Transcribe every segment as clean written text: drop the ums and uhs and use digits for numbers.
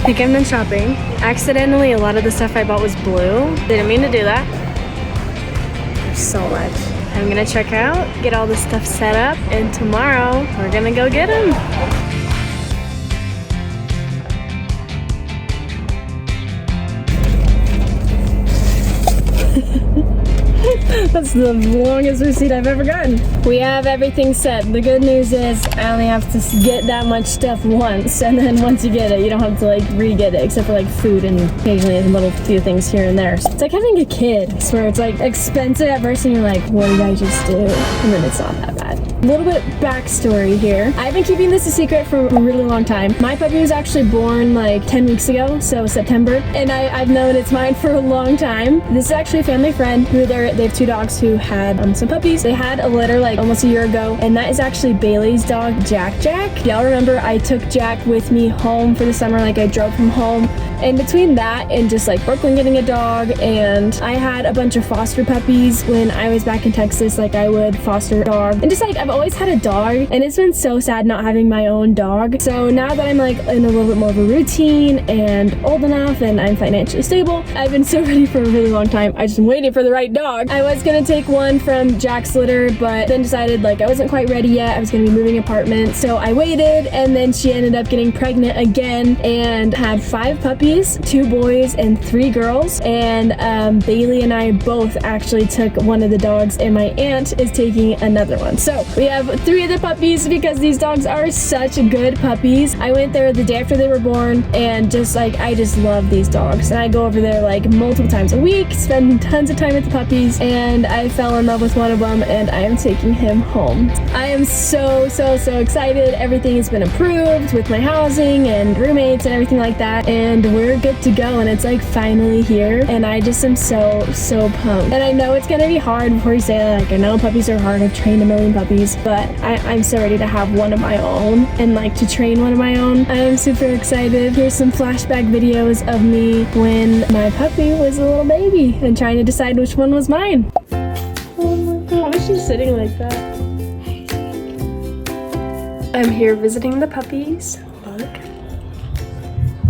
think I'm done shopping. Accidentally, a lot of the stuff I bought was blue. Didn't mean to do that. There's so much. I'm gonna check out, get all this stuff set up, and tomorrow we're gonna go get them. That's the longest receipt I've ever gotten. We have everything set. The good news is I only have to get that much stuff once, and then once you get it, you don't have to like re-get it, except for like food and occasionally a little few things here and there. It's like having a kid. I swear it's like expensive at first and you're like, what did I just do? And then it's not that bad. A little bit backstory here. I've been keeping this a secret for a really long time. My puppy was actually born like 10 weeks ago, so September, and I've known it's mine for a long time. This is actually a family friend who they have 2 dogs who had some puppies. They had a litter like almost a year ago, and that is actually Bailey's dog, Jack. Y'all remember I took Jack with me home for the summer, like I drove him home. And between that and just like Brooklyn getting a dog, and I had a bunch of foster puppies when I was back in Texas, like I would foster a dog. And just like I've always had a dog, and it's been so sad not having my own dog. So now that I'm like in a little bit more of a routine and old enough and I'm financially stable, I've been so ready for a really long time. I just been waiting for the right dog. I was gonna take one from Jack's litter, but then decided like I wasn't quite ready yet. I was gonna be moving apartments, so I waited, and then she ended up getting pregnant again and had 5 puppies, 2 boys and 3 girls. And Bailey and I both actually took one of the dogs, and my aunt is taking another one. So we have 3 of the puppies because these dogs are such good puppies. I went there the day after they were born, and just like I just love these dogs, and I go over there like multiple times a week, spend tons of time with the puppies, and I fell in love with one of them, and I am taking him home. I am so excited. Everything has been approved with my housing and roommates and everything like that, and we're good to go, and it's like finally here, and I just am so pumped. And I know it's gonna be hard before you say that. Like I know puppies are hard. I've trained a million puppies, but I'm so ready to have one of my own and like to train one of my own. I am super excited. Here's some flashback videos of me when my puppy was a little baby and trying to decide which one was mine. Oh my god, why is she sitting like that? I'm here visiting the puppies. Look.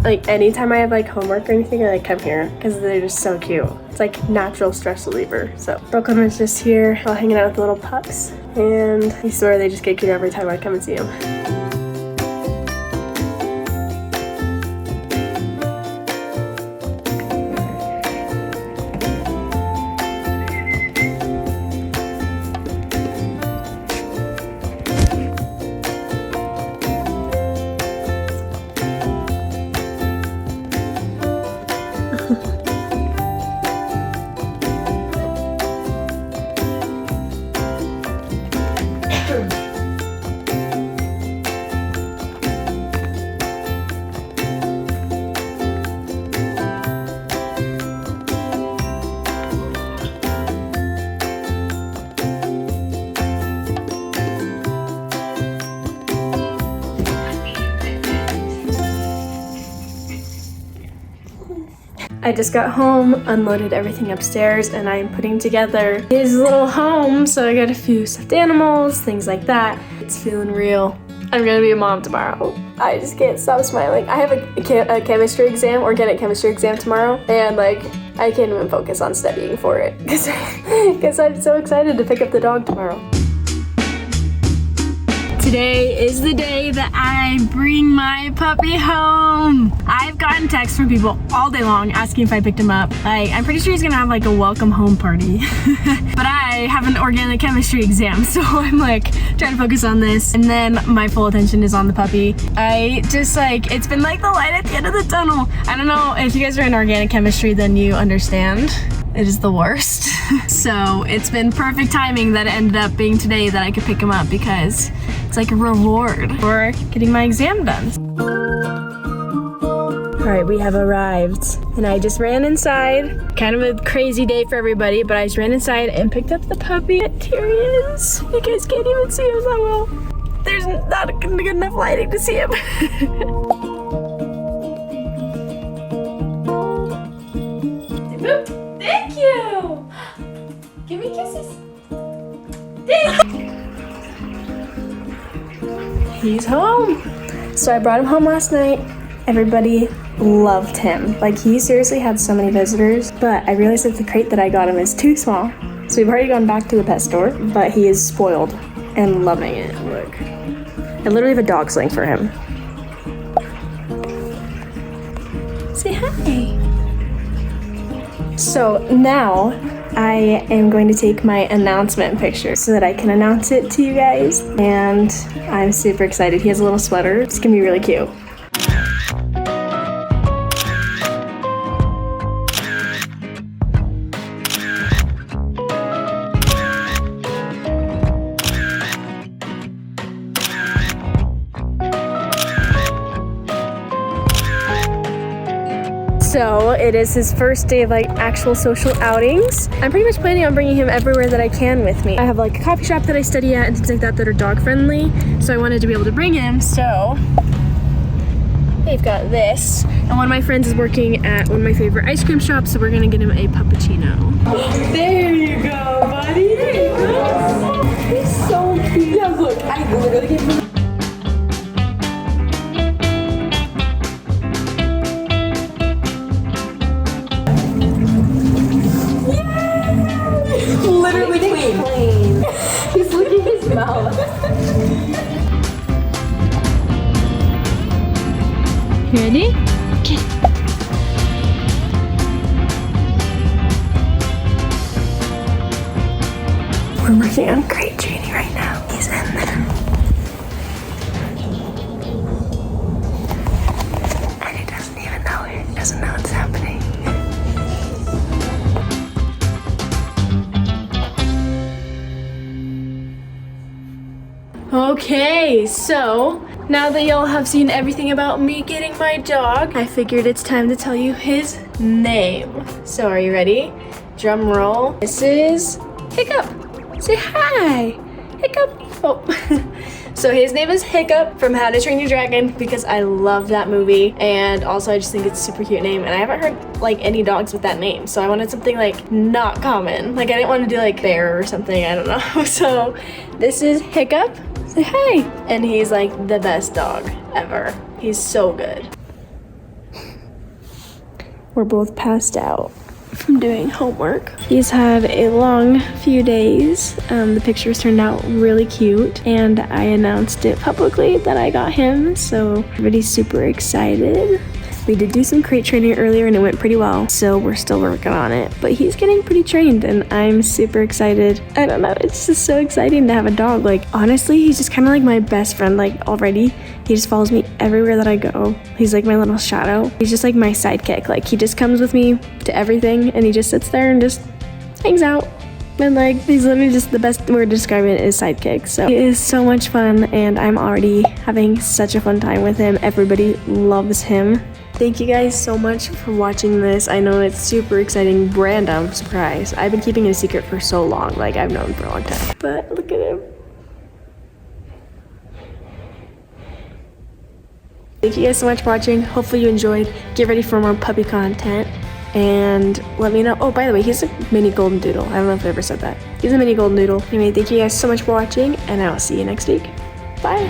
Like anytime I have like homework or anything, I like come here because they're just so cute. It's like natural stress reliever. So Brooklyn was just here while hanging out with the little pups, and I swear they just get cute every time I come and see them. I just got home, unloaded everything upstairs, and I'm putting together his little home. So I got a few stuffed animals, things like that. It's feeling real. I'm gonna be a mom tomorrow. I just can't stop smiling. I have a chemistry exam, organic chemistry exam tomorrow, and like I can't even focus on studying for it because I'm so excited to pick up the dog tomorrow. Today is the day that I bring my puppy home. I've gotten texts from people all day long asking if I picked him up. Like, I'm pretty sure he's gonna have like a welcome home party. But I have an organic chemistry exam, so I'm like trying to focus on this, and then my full attention is on the puppy. I just like, it's been like the light at the end of the tunnel. I don't know if you guys are in organic chemistry, then you understand. It is the worst. So it's been perfect timing that it ended up being today that I could pick him up, because it's like a reward for getting my exam done. All right, we have arrived, and I just ran inside. Kind of a crazy day for everybody, but I just ran inside and picked up the puppy. Here he is. You guys can't even see him so well. There's not good enough lighting to see him. Thank you. Give me kisses. Thank you. He's home. So I brought him home last night, Everybody loved him. Like, he seriously had so many visitors, but I realized that the crate that I got him is too small. So we've already gone back to the pet store, but he is spoiled and loving it. Look. I literally have a dog sling for him. Say hi. So now I am going to take my announcement picture so that I can announce it to you guys. And I'm super excited. He has a little sweater. It's gonna be really cute. So it is his first day of like actual social outings. I'm pretty much planning on bringing him everywhere that I can with me. I have like a coffee shop that I study at and things like that are dog friendly. So I wanted to be able to bring him. So they've got this. And one of my friends is working at one of my favorite ice cream shops. So we're gonna get him a puppuccino. There you go, buddy. There you go. He's so cute. Yeah, look, I literally gave him. Literally clean. He's licking his mouth. You ready? Okay. We're working on crate training right now. He's in there. And he doesn't even know it. He doesn't know what's happening. Okay, so now that y'all have seen everything about me getting my dog, I figured it's time to tell you his name. So are you ready? Drum roll. This is Hiccup. Say hi, Hiccup. Oh. So his name is Hiccup from How to Train Your Dragon because I love that movie, and also I just think it's a super cute name, and I haven't heard like any dogs with that name, so I wanted something like not common. Like I didn't want to do like Bear or something, I don't know. So this is Hiccup. Say hi. And he's like the best dog ever. He's so good. We're both passed out from doing homework. He's had a long few days. The pictures turned out really cute, and I announced it publicly that I got him, so everybody's super excited. We did do some crate training earlier and it went pretty well, so we're still working on it, but he's getting pretty trained and I'm super excited. I don't know, it's just so exciting to have a dog. Like honestly, he's just kind of like my best friend. Like already he just follows me everywhere that I go. He's like my little shadow. He's just like my sidekick. Like he just comes with me to everything and he just sits there and just hangs out. And like, he's literally just the best word to describe it is sidekick. So it is so much fun and I'm already having such a fun time with him. Everybody loves him. Thank you guys so much for watching this. I know it's super exciting, random surprise. I've been keeping it a secret for so long, like I've known for a long time. But look at him. Thank you guys so much for watching. Hopefully you enjoyed. Get ready for more puppy content. And let me know. Oh, by the way, he's a mini golden doodle. I don't know if I ever said that. He's a mini golden doodle. Anyway, thank you guys so much for watching, and I'll see you next week. Bye.